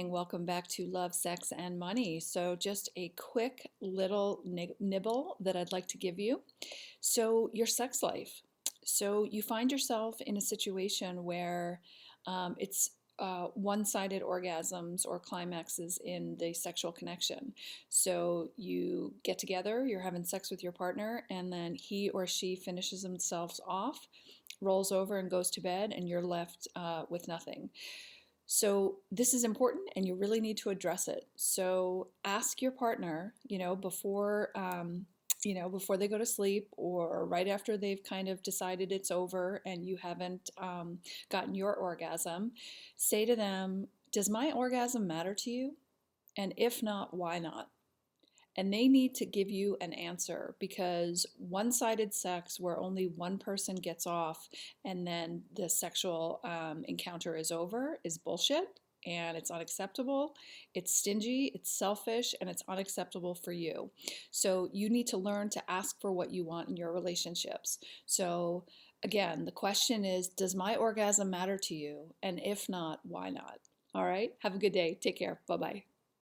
Welcome back to Love, Sex, and Money. So, just a quick little nibble that I'd like to give you. So, your sex life. So, you find yourself in a situation where it's one sided orgasms or climaxes in the sexual connection. So, you get together, you're having sex with your partner, and then he or she finishes themselves off, rolls over, and goes to bed, and you're left with nothing. So this is important and you really need to address it. So ask your partner, before they go to sleep or right after they've kind of decided it's over and you haven't gotten your orgasm, say to them, does my orgasm matter to you? And if not, why not? And they need to give you an answer because one sided sex where only one person gets off and then the sexual encounter is over is bullshit and it's unacceptable. It's stingy, it's selfish, and it's unacceptable for you. So you need to learn to ask for what you want in your relationships. So again, the question is, does my orgasm matter to you? And if not, why not? All right. Have a good day. Take care. Bye bye.